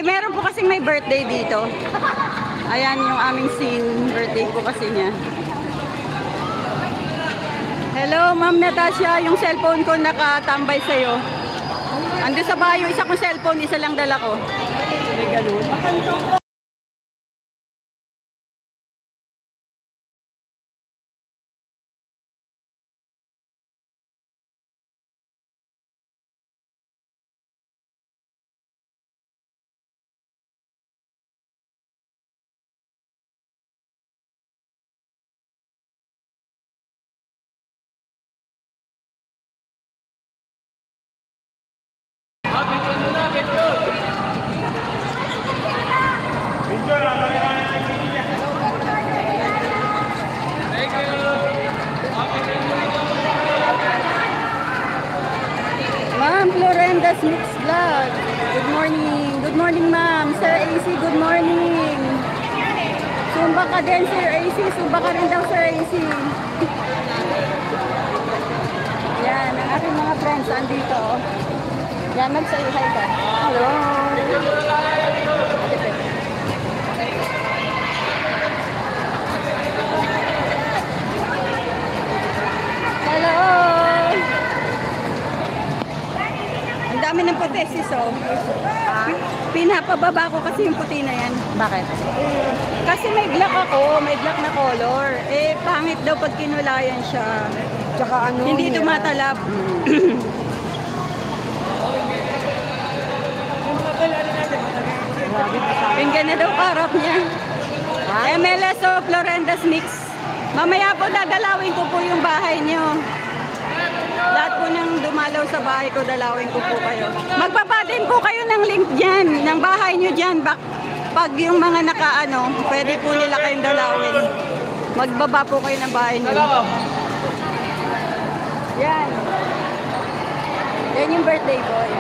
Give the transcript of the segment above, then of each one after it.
Meron po kasing may birthday dito. Ayan yung aming scene. Birthday po kasi niya. Hello, Ma'am Natasha. Yung cellphone ko nakatambay sa'yo. Ando sa bahay yung isa kong cellphone, isa lang dala ko. May ganun. Ma'am Florenda's Mix Vlog. Good morning. Good morning, ma'am. Sir AC, good morning. Sumba ka din, Sir AC. Sumba ka rin daw, Sir AC. Yan, ang aking mga friends andito. Yan, mag-say hi ka. Hello. Hello. Ang dami ng puti, sis, oh. Pinapababa ko kasi yung puti na yan. Bakit? Kasi may black ako, may black na color. Eh, pangit daw pag kinulayan siya. Tsaka ano? Hindi tumatalab. Pinggan na daw karap niya. MLS o Florenda's Mix. Mamaya po dadalawin ko po yung bahay niyo. Lahat po nang dumalaw sa bahay ko, dalawin ko po kayo. Magpapadin po kayo ng link dyan, ng bahay niyo dyan. Pag yung mga nakaano, pwede po nila kayong dalawin. Magbaba po kayo ng bahay niyo. Yan. Yan yung birthday boy.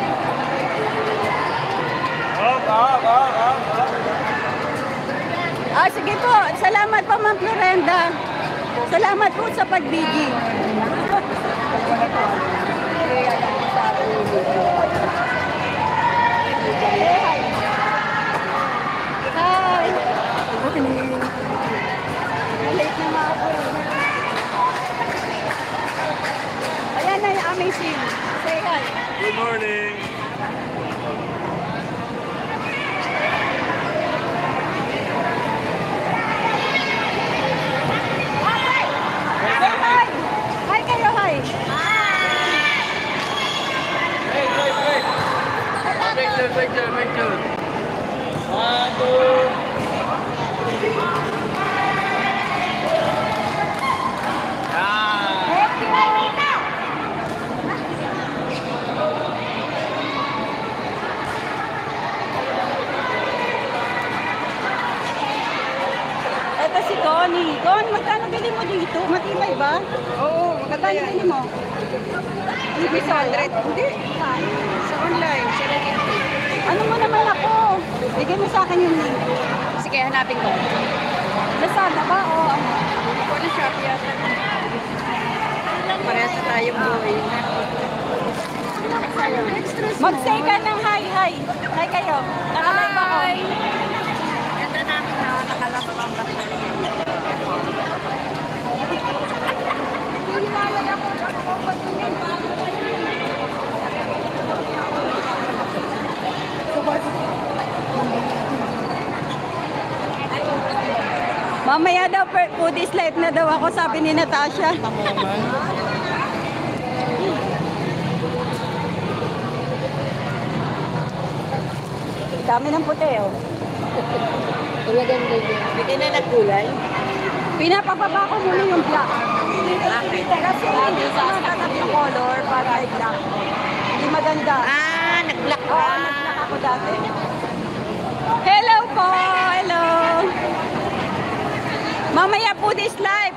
Sige po. Salamat po, Ma'am Florenda. Salamat po sa pagbigi. Hi. Late na mga po. Ayan na yung aming scene. Say hi. Good morning. Hi! Hi kayo, hi! Picture. 1, 2. Ito si Connie. Connie, magkano bili mo dito? Matibay ba? Oo, Magkano bili mo? Hindi sa 100. Hindi. Sa online, sa Ano mo naman ako? Bigyan mo sa akin yung link. Sige, hanapin ko. Lazada ba o ano? Wala Shopee yata. Parehas na tayong buhay. Mag-say ka ng hi, hi. Hi kayo. Nakalive ako. Ito namin na nakalapang lang. Mamaya daw, foodies life na daw ako, sabi ni Natasha. Dami ng puti, oh. Tulagyan mo din. Bigyan na nagkulay. Pinapababa ko muna yung black. Kasi hindi sa yung color para ay black. Hindi maganda. Nag-black Oo, nag-black ako dati. Hello po! Hello! Mamaya foodies life.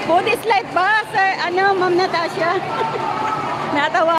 Foodies life ba, sir? Ano, Ma'am Natasha? Natawa.